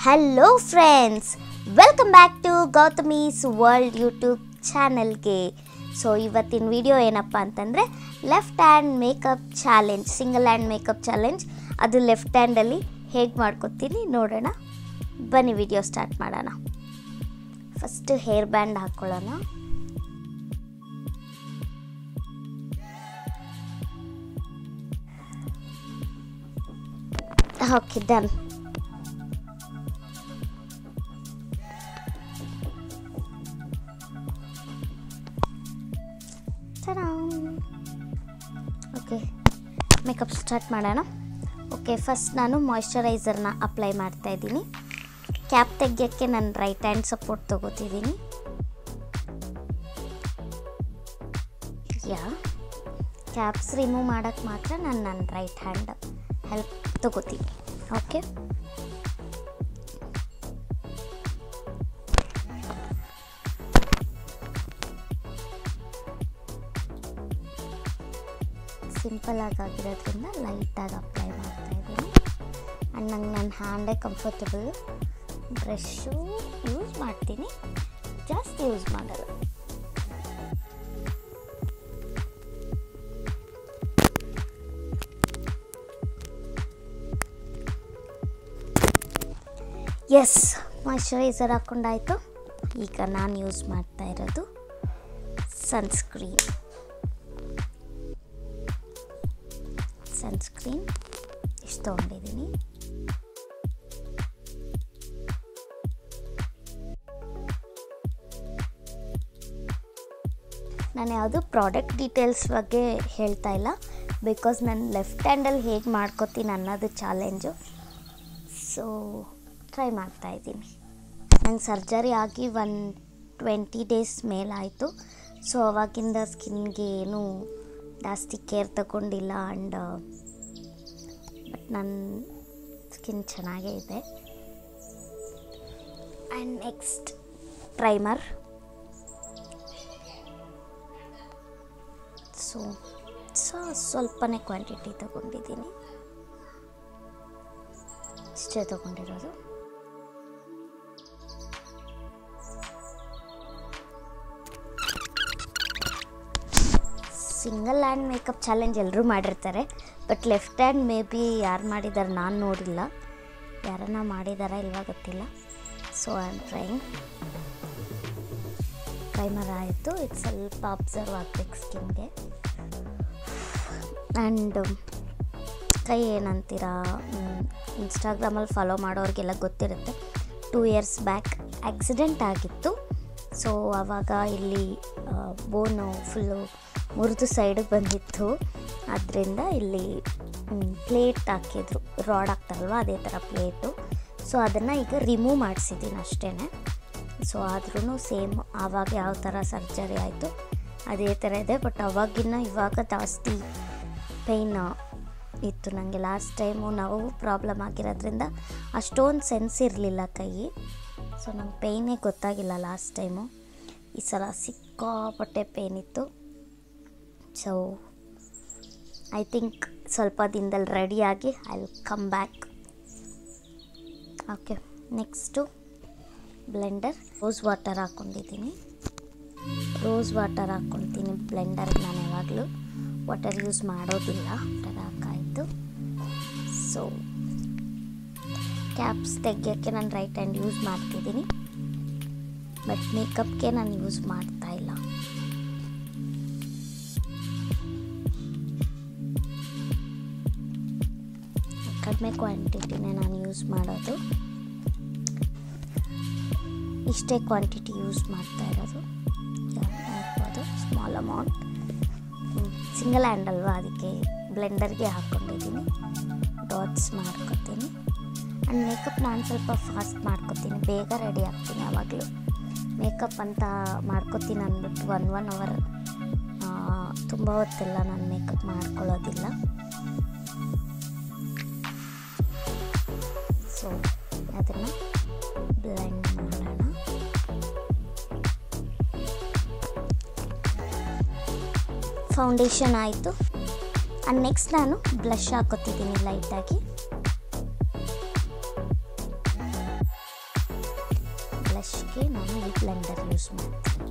Hello friends, welcome back to Gautami's world YouTube ಚಾನಲ್ಗೆ. So ಇವತ್ತಿನ video ಏನಪ್ಪ ಅಂತಂದರೆ left hand makeup challenge, single hand makeup challenge. ಅದು left ಹ್ಯಾಂಡಲ್ಲಿ ಹೇಗೆ ಮಾಡ್ಕೊತೀನಿ ನೋಡೋಣ. ಬನ್ನಿ ವಿಡಿಯೋ ಸ್ಟಾರ್ಟ್ ಮಾಡೋಣ. ಫಸ್ಟು ಹೇರ್ ಬ್ಯಾಂಡ್ ಹಾಕ್ಕೊಳ್ಳೋಣ. Okay, done. Okay, makeup start ಮಾಡೋಣ. ಓಕೆ, ಫಸ್ಟ್ ನಾನು ಮಾಯ್ಶ್ಚರೈಸರ್ನ ಅಪ್ಲೈ ಮಾಡ್ತಾಯಿದ್ದೀನಿ. ಕ್ಯಾಪ್ ತೆಗಿಯೋಕ್ಕೆ ನಾನು ರೈಟ್ ಹ್ಯಾಂಡ್ ಸಪೋರ್ಟ್ ತೊಗೋತಿದ್ದೀನಿ. ಕ್ಯಾಪ್ಸ್ ರಿಮೂವ್ ಮಾಡೋಕ್ಕೆ ಮಾತ್ರ ನಾನು ನನ್ನ ರೈಟ್ ಹ್ಯಾಂಡ್ ಹೆಲ್ಪ್ ತೊಗೋತೀನಿ. ಓಕೆ, ಸಿಂಪಲ್ ಆಗಿರೋದ್ರಿಂದ ಲೈಟಾಗಿ ಅಪ್ಲೈ ಮಾಡ್ತಾಯಿದ್ದೀನಿ. ಆ್ಯಂಡ್ ನಂಗೆ ನನ್ನ ಹ್ಯಾಂಡೇ ಕಂಫರ್ಟಬಲ್. ಬ್ರಷು ಯೂಸ್ ಮಾಡ್ತೀನಿ, ಜಾಸ್ತಿ ಯೂಸ್ ಮಾಡಲ್ಲ. ಎಸ್, ಮಾಯ್ಶ್ಚರೈಸರ್ ಹಾಕ್ಕೊಂಡಾಯಿತು. ಈಗ ನಾನು ಯೂಸ್ ಮಾಡ್ತಾ ಇರೋದು ಸನ್ಸ್ಕ್ರೀನ್ ಇಷ್ಟು ತೊಗೊಂಡಿದ್ದೀನಿ. ನಾನು ಯಾವುದು ಪ್ರಾಡಕ್ಟ್ ಡೀಟೇಲ್ಸ್ ಬಗ್ಗೆ ಹೇಳ್ತಾ ಇಲ್ಲ, ಬಿಕಾಸ್ ನಾನು ಲೆಫ್ಟ್ ಹ್ಯಾಂಡಲ್ಲಿ ಹೇಗೆ ಮಾಡ್ಕೋತೀನಿ ಅನ್ನೋದು ಚಾಲೆಂಜು. ಸೊ ಟ್ರೈ ಮಾಡ್ತಾಯಿದ್ದೀನಿ. ನಂಗೆ ಸರ್ಜರಿ ಆಗಿ 20 ಡೇಸ್ ಮೇಲಾಯಿತು. ಸೊ ಅವಾಗಿಂದ ಸ್ಕಿನ್ಗೆ ಏನೂ ಜಾಸ್ತಿ ಕೇರ್ ತಗೊಂಡಿಲ್ಲ. ಬಟ್ ನನ್ನ ಸ್ಕಿನ್ ಚೆನ್ನಾಗೇ ಇದೆ. And next primer. ಸ್ವಲ್ಪನೇ ಕ್ವಾಂಟಿಟಿ ತಗೊಂಡಿದ್ದೀನಿ, ಇಷ್ಟೇ ತಗೊಂಡಿರೋದು. ಸಿಂಗಲ್ ಹ್ಯಾಂಡ್ ಮೇಕಪ್ ಚಾಲೆಂಜ್ ಎಲ್ಲರೂ ಮಾಡಿರ್ತಾರೆ, but left hand may be ಯಾರು ಮಾಡಿದ್ದಾರೆ ನಾನು ನೋಡಿಲ್ಲ. ಯಾರನ್ನ ಮಾಡಿದಾರ ಇಲ್ವಾ ಗೊತ್ತಿಲ್ಲ. So I am trying. Primer ಆಯಿತು. ಇದು ಸ್ವಲ್ಪ ಅಬ್ಸರ್ವ್ ಆಗಬೇಕು ಸ್ಕಿನ್ಗೆ. ಆ್ಯಂಡ್ ಕೈ ಏನಂತೀರಾ, ಇನ್ಸ್ಟಾಗ್ರಾಮಲ್ಲಿ ಫಾಲೋ ಮಾಡೋರಿಗೆಲ್ಲ ಗೊತ್ತಿರುತ್ತೆ. 2 years ಬ್ಯಾಕ್ ಆಕ್ಸಿಡೆಂಟ್ ಆಗಿತ್ತು. ಸೊ ಆವಾಗ ಇಲ್ಲಿ ಬೋನು ಫುಲ್ಲು ಮುರಿದು ಸೈಡಿಗೆ ಬಂದಿತ್ತು. ಅದರಿಂದ ಇಲ್ಲಿ ಪ್ಲೇಟ್ ಹಾಕಿದ್ರು, ರಾಡ್ ಹಾಕ್ತಾರಲ್ವ ಅದೇ ಥರ ಪ್ಲೇಟು. ಸೊ ಅದನ್ನು ಈಗ ರಿಮೂವ್ ಮಾಡಿಸಿದ್ದೀನಿ ಅಷ್ಟೇ. ಸೊ ಆದ್ರೂ ಸೇಮ್ ಆವಾಗ ಯಾವ ಥರ ಸರ್ಜರಿ ಆಯಿತು ಅದೇ ಥರ ಇದೆ. ಬಟ್ ಅವಾಗಿನ್ನ ಇವಾಗ ಜಾಸ್ತಿ ಪೇಯ್ನ್ ಇತ್ತು ನನಗೆ. ಲಾಸ್ಟ್ ಟೈಮು ನಾವು ಪ್ರಾಬ್ಲಮ್ ಆಗಿರೋದ್ರಿಂದ ಅಷ್ಟೊಂದು ಸೆನ್ಸ್ ಇರಲಿಲ್ಲ ಕೈ. ಸೊ ನಂಗೆ ಪೇಯ್ನೇ ಗೊತ್ತಾಗಿಲ್ಲ ಲಾಸ್ಟ್ ಟೈಮು. ಈ ಸಲ ಸಿಕ್ಕಾಪಟ್ಟೆ ಪೇಯ್ನ್ ಇತ್ತು. ಸೊ ಐ ಥಿಂಕ್ ಸ್ವಲ್ಪ ದಿನದಲ್ಲಿ ರೆಡಿಯಾಗಿ I will come back. Okay, next Blender. Rose water ಹಾಕ್ಕೊಂಡಿದ್ದೀನಿ. ಬ್ಲೆಂಡರ್ಗೆ ನಾನು ಯಾವಾಗಲೂ ವಾಟರ್ ಯೂಸ್ ಮಾಡೋದಿಲ್ಲ. ಹಾಕಾಯಿತು. ಸೊ ಕ್ಯಾಪ್ಸ್ ತೆಗಿಯೋಕ್ಕೆ ನಾನು ರೈಟ್ ಹ್ಯಾಂಡ್ ಯೂಸ್ ಮಾಡ್ತಿದ್ದೀನಿ, ಬಟ್ ಮೇಕಪ್ಗೆ ನಾನು ಯೂಸ್ ಮಾಡ್ತಾ ಇಲ್ಲ. ಕಡಿಮೆ ಕ್ವಾಂಟಿಟಿನೇ ನಾನು ಯೂಸ್ ಮಾಡೋದು. ಇಷ್ಟೇ ಕ್ವಾಂಟಿಟಿ ಯೂಸ್ ಮಾಡ್ತಾ ಇರೋದು. ನೋಡ್ಬೋದು, ಸ್ಮಾಲ್ ಅಮೌಂಟ್. ಸಿಂಗಲ್ ಹ್ಯಾಂಡ್ ಅಲ್ವಾ, ಅದಕ್ಕೆ ಬ್ಲೆಂಡರ್ಗೆ ಹಾಕ್ಕೊಂಡಿದ್ದೀನಿ. ಡಾಟ್ಸ್ ಮಾಡ್ಕೊತೀನಿ. ಆ್ಯಂಡ್ ಮೇಕಪ್ ನಾನು ಸ್ವಲ್ಪ ಫಾಸ್ಟ್ ಮಾಡ್ಕೊತೀನಿ, ಬೇಗ ರೆಡಿ ಆಗ್ತೀನಿ. ಯಾವಾಗಲೂ ಮೇಕಪ್ ಅಂತ ಮಾಡ್ಕೊತೀನಿ ಅಂದ್ಬಿಟ್ಟು 1 hour ತುಂಬ ಹೊತ್ತೆಲ್ಲ ನಾನು ಮೇಕಪ್ ಮಾಡ್ಕೊಳ್ಳೋದಿಲ್ಲ. ಸೊ ಅದನ್ನು ಬ್ಲೆಂಡ್ ಮಾಡೋಣ. ಫೌಂಡೇಶನ್ ಆಯಿತು. ಆ್ಯಂಡ್ ನೆಕ್ಸ್ಟ್ ನಾನು ಬ್ಲಷ್ ಹಾಕೋತಿದ್ದೀನಿ ಲೈಟಾಗಿ. ಮಾಡೋಕ್ಕೆ ನಾನು ಈ ಬ್ಲೆಂಡರ್ ಯೂಸ್ ಮಾಡ್ತೀನಿ.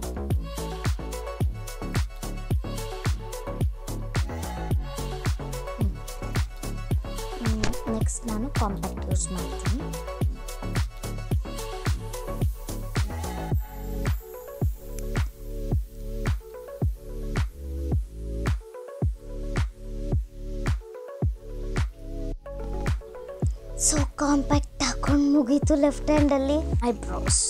ನೆಕ್ಸ್ಟ್ ನಾನು ಕಾಂಪ್ಯಾಕ್ಟ್ ಯೂಸ್ ಮಾಡ್ತೀನಿ. ಸೊ ಕಾಂಪ್ಯಾಕ್ಟ್ ಹಾಕೊಂಡು ಮುಗೀತು. ಲೆಫ್ಟ್ ಹ್ಯಾಂಡಲ್ಲಿ eyebrows.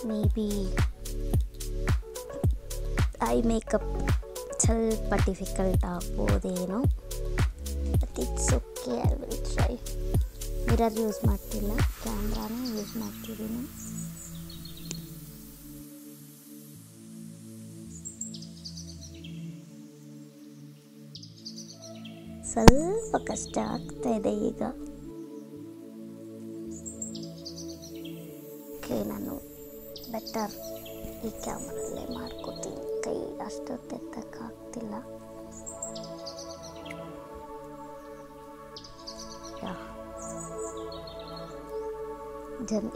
Maybe eye makeup ಸ್ವಲ್ಪ ಡಿಫಿಕಲ್ಟ್ ಆಗ್ಬೋದೇನೋ, but it's okay, I will try. Mirror use ಮಾಡ್ತಿಲ್ಲ, ಕ್ಯಾಮ್ರಾನೇ ಯೂಸ್ ಮಾಡ್ತಿದ್ದೀನಿ. ಸ್ವಲ್ಪ ಕಷ್ಟ ಆಗ್ತಾ ಇದೆ ಈಗ. ಓಕೆ, ನಾನು ಬೆಟರ್ ಈ ಕ್ಯಾಮ್ರಲ್ಲೇ ಮಾಡ್ಕೋತೀನಿ. ಕೈ ಅಷ್ಟೊತ್ತು ಎತ್ತಕ್ಕಾಗ್ತಿಲ್ಲ.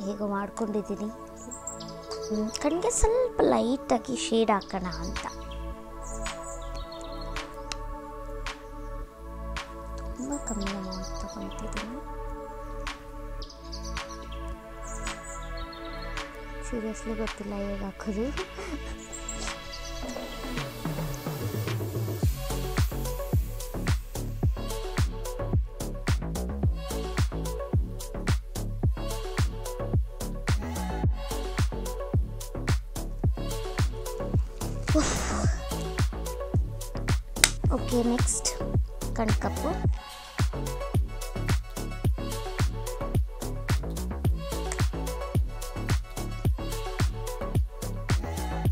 ಹೇಗೋ ಮಾಡ್ಕೊಂಡಿದ್ದೀನಿ. ಕಣ್ಣಿಗೆ ಸ್ವಲ್ಪ ಲೈಟಾಗಿ ಶೇಡ್ ಹಾಕೋಣ ಅಂತ. ತುಂಬ ಕಮ್ಮಿ ಅಮೌಂಟ್ ತಗೊತಿದ್ದೀನಿ. ಸೀರಿಯಸ್ಲಿ ಗೊತ್ತಿಲ್ಲ ಹೇಗೆ ಹಾಕೋದು. ಓಕೆ, ನೆಕ್ಸ್ಟ್ ಕಣ್ಕಪ್ಪು.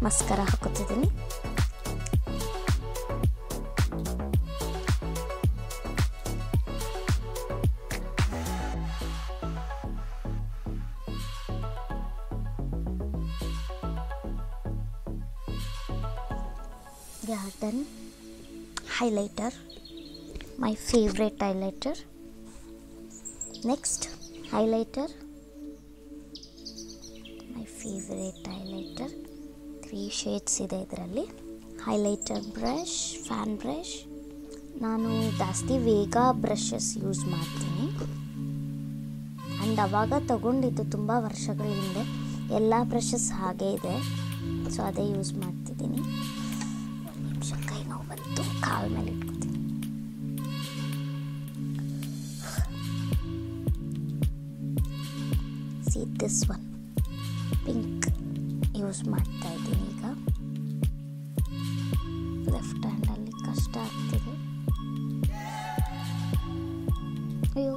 ಮಸ್ಕರ ಹಾಕುತ್ತಿದ್ದೀನಿ. Done. Highlighter, my favorite highlighter. Next, highlighter, my favorite highlighter. 3 shades ಇದೆ ಇದರಲ್ಲಿ. Highlighter brush, fan brush. ನಾನು ಜಾಸ್ತಿ ವೇಗ ಬ್ರಷಸ್ ಯೂಸ್ ಮಾಡ್ತೀನಿ. ಆ್ಯಂಡ್ ಅವಾಗ ತಗೊಂಡಿದ್ದು ತುಂಬ ವರ್ಷಗಳ ಹಿಂದೆ. ಎಲ್ಲ ಬ್ರಷಸ್ ಹಾಗೇ ಇದೆ, ಸೊ ಅದೇ ಯೂಸ್ ಮಾಡ್ತಿದ್ದೀನಿ. ಒಂದು ನಿಮಿಷ, ಕೈ ನೋವು ಬಂತು, ಕಾಲ ಮೇಲೆ ಇಟ್ಕೊತೀನಿ. See this one pink use ಮಾಡ್ತಾ ಇದ್ದೀನಿ ಈಗ. ಲೆಫ್ಟ್ ಹ್ಯಾಂಡಲ್ಲಿ ಕಷ್ಟ ಆಗ್ತಿದೆ. ಅಯ್ಯೋ,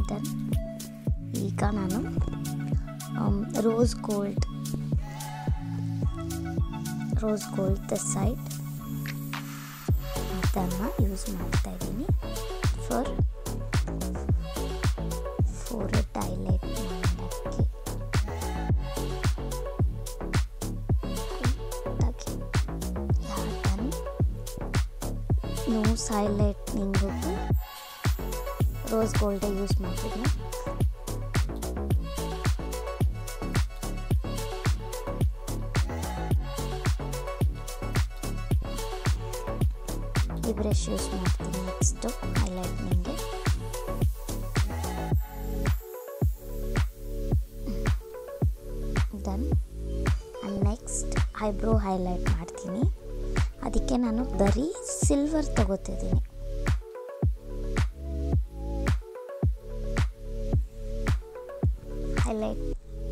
ಡನ್. ಈಗ ನಾನು ರೋಸ್ ಗೋಲ್ಡ್ ದಿಸ್ ಸೈಡ್ ಅದನ್ನು ಯೂಸ್ ಮಾಡ್ತಾ ಇದ್ದೀನಿ ಫಾರ್ ಫೋರೆಡ್ ಹೈಲೈಟ್ ಮಾಡೋಕ್ಕೆ. ಡನ್. ನೋಸ್ ಹೈಲೈಟ್ನಿಂಗು ರೋಸ್ ಗೋಲ್ಡೇ ಯೂಸ್ ಮಾಡ್ತಿದ್ದೀನಿ. ಈ ಬ್ರಷ್ ಯೂಸ್ ಮಾಡ್ತೀನಿ ನೆಕ್ಸ್ಟು ಹೈಲೈಟ್ನಿಂಗ್ಗೆ. Done. And next eyebrow highlight ಮಾಡ್ತೀನಿ. ಅದಕ್ಕೆ ನಾನು ಬರೀ ಸಿಲ್ವರ್ ತಗೋತಿದ್ದೀನಿ. ಹೈಲೈಟ್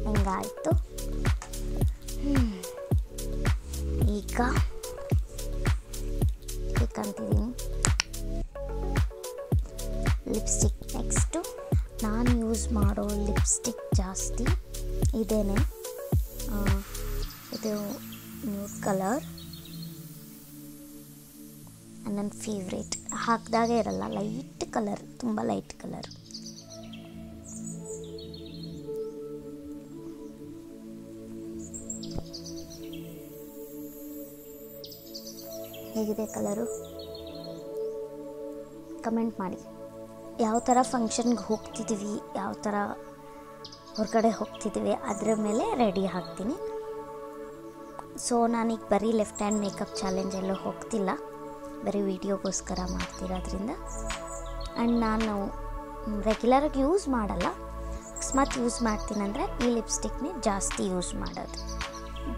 ಹೆಂಗಾಯಿತು. ಈಗ ಬೇಕಂತಿದ್ದೀನಿ ಲಿಪ್ಸ್ಟಿಕ್. ನೆಕ್ಸ್ಟು ನಾನು ಯೂಸ್ ಮಾಡೋ ಲಿಪ್ಸ್ಟಿಕ್ ಜಾಸ್ತಿ ಇದೇನೆ. ಇದು ನ್ಯೂಡ್ ಕಲರ್, ನನ್ನ ಫೇವ್ರೇಟ್. ಹಾಕಿದಾಗೆ ಇರಲ್ಲ, ಲೈಟ್ ಕಲರ್, ತುಂಬ ಲೈಟ್ ಕಲರ್. ಹೇಗಿದೆ ಕಲರು ಕಮೆಂಟ್ ಮಾಡಿ. ಯಾವ ಥರ ಫಂಕ್ಷನ್ಗೆ ಹೋಗ್ತಿದ್ದೀವಿ, ಯಾವ ಥರ ಹೊರಗಡೆ ಹೋಗ್ತಿದ್ದೀವಿ ಅದರ ಮೇಲೆ ರೆಡಿ ಆಗ್ತೀನಿ. ಸೊ ನಾನೀಗ ಬರೀ ಲೆಫ್ಟ್ ಹ್ಯಾಂಡ್ ಮೇಕಪ್ ಚಾಲೆಂಜ್ ಎಲ್ಲೂ ಹೋಗ್ತಿಲ್ಲ, ಬರೀ ವೀಡಿಯೋಗೋಸ್ಕರ ಮಾಡ್ತಿರೋದ್ರಿಂದ. ಆ್ಯಂಡ್ ನಾನು ರೆಗ್ಯುಲರಾಗಿ ಯೂಸ್ ಮಾಡಲ್ಲ, ಅಕಸ್ಮಾತ್ ಯೂಸ್ ಮಾಡ್ತೀನಂದರೆ ಈ ಲಿಪ್ಸ್ಟಿಕ್ನೇ ಜಾಸ್ತಿ ಯೂಸ್ ಮಾಡೋದು.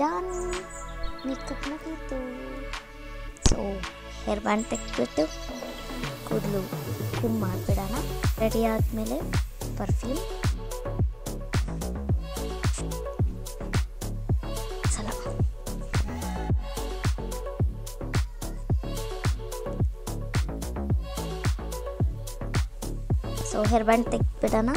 ಡನ್, ಮೇಕಪ್ ಮುಗೀತು. ಸೊ ಹೇರ್ ಬ್ಯಾಂಡ್ ತೆಗೆದ್ಬಿಟ್ಟು ಕೂದಲು ಕುಮ್ ಮಾಡಿಬಿಡೋಣ. ರೆಡಿ ಆದಮೇಲೆ ಪರ್ಫ್ಯೂಮ್ ಸಲ. ಸೊ ಹೇರ್ ಬ್ಯಾಂಡ್ ತೆಗೆದ್ಬಿಡೋಣ.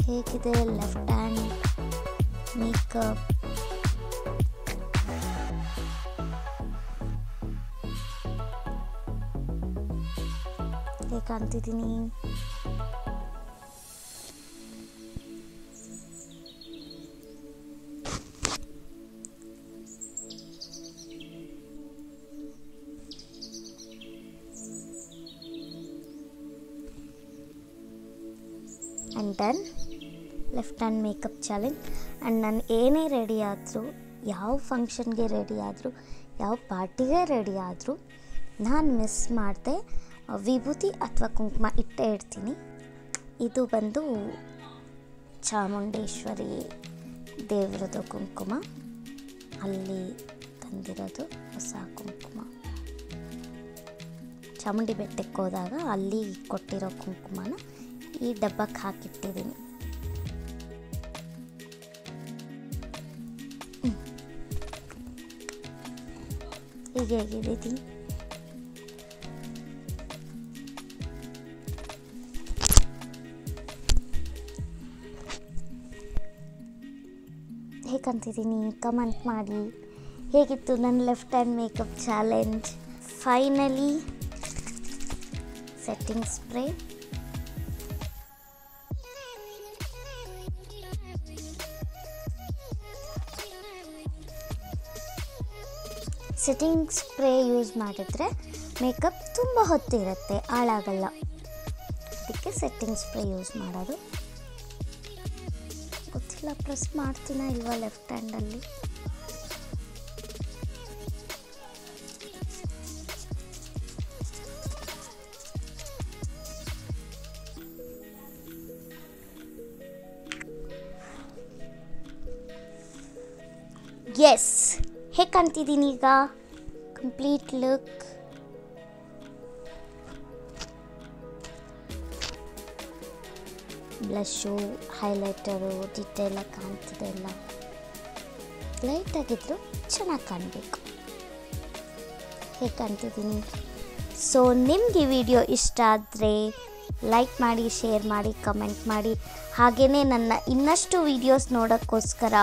ಹೇಗಿದೆ ಲೆಫ್ಟ್ ಹ್ಯಾಂಡ್ ಮೇಕಪ್? ಹೇಗೆ ಕಾಣ್ತಿದ್ದೀನಿ? And done left hand makeup challenge. And ನಾನು ಏನೇ ರೆಡಿ ಆದರೂ, ಯಾವ ಫಂಕ್ಷನ್ಗೆ ರೆಡಿ ಆದರೂ, ಯಾವ ಪಾರ್ಟಿಗೆ ರೆಡಿ ಆದರೂ ನಾನು ಮಿಸ್ ಮಾಡದೆ ವಿಭೂತಿ ಅಥವಾ ಕುಂಕುಮ ಇಟ್ಟೇ ಇಡ್ತೀನಿ. ಇದು ಬಂದು ಚಾಮುಂಡೇಶ್ವರಿ ದೇವ್ರದ್ದು ಕುಂಕುಮ, ಅಲ್ಲಿ ತಂದಿರೋದು ಹೊಸ ಕುಂಕುಮ. ಚಾಮುಂಡಿ ಬೆಟ್ಟಕ್ಕೆ ಹೋದಾಗ ಅಲ್ಲಿ ಕೊಟ್ಟಿರೋ ಕುಂಕುಮನ ಈ ಡಬ್ಬಕ್ಕೆ ಹಾಕಿಟ್ಟಿದ್ದೀನಿ. ಹೀಗೆ ಹೇಗಿದ್ದೀವಿ? ಹೇಗೆ ಅಂತಿದ್ದೀನಿ ಕಮೆಂಟ್ ಮಾಡಿ. ಹೇಗಿತ್ತು ನನ್ನ left hand makeup challenge? Finally setting spray, setting spray use ಮಾಡಿದರೆ ಮೇಕಪ್ ತುಂಬ ಹೊತ್ತಿರುತ್ತೆ, ಹಾಳಾಗಲ್ಲ. ಅದಕ್ಕೆ ಸೆಟ್ಟಿಂಗ್ ಸ್ಪ್ರೇ ಯೂಸ್ ಮಾಡೋದು. ಗೊತ್ತಿಲ್ಲ ಪ್ರೆಸ್ ಮಾಡ್ತೀನ ಇಲ್ವಾ ಲೆಫ್ಟ್ ಹ್ಯಾಂಡಲ್ಲಿ. ಎಸ್, ಹೇಗೆ ಕಾಣ್ತಿದ್ದೀನಿ ಈಗ? Complete look. ಬ್ಲಷು, ಹೈಲೈಟರು, ಡಿಟೇಲಾಗಿ ಕಾಣ್ತಿದೆ ಎಲ್ಲ. ಲೈಟಾಗಿದ್ರು ಚೆನ್ನಾಗಿ ಕಾಣಬೇಕು. ಹೇಗೆ ಕಾಣ್ತಿದ್ದೀನಿ? ಸೊ ನಿಮಗೆ ವಿಡಿಯೋ ಇಷ್ಟ ಆದರೆ ಲೈಕ್ ಮಾಡಿ, ಶೇರ್ ಮಾಡಿ, ಕಮೆಂಟ್ ಮಾಡಿ. ಹಾಗೆಯೇ ನನ್ನ ಇನ್ನಷ್ಟು ವೀಡಿಯೋಸ್ ನೋಡೋಕ್ಕೋಸ್ಕರ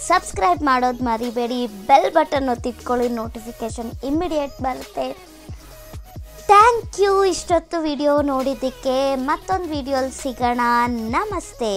ಸಬ್ಸ್ಕ್ರೈಬ್ ಮಾಡೋದು ಮರಿಬೇಡಿ. ಬೆಲ್ ಬಟನ್ ಒತ್ತಿಟ್ಕೊಳ್ಳಿ, ನೋಟಿಫಿಕೇಷನ್ ಇಮ್ಮಿಡಿಯೇಟ್ ಬರುತ್ತೆ. ಥ್ಯಾಂಕ್ ಯು ಇಷ್ಟೊತ್ತು ವಿಡಿಯೋ ನೋಡಿದ್ದಕ್ಕೆ. ಮತ್ತೊಂದು ವಿಡಿಯೋಲಿ ಸಿಗೋಣ. ನಮಸ್ತೆ.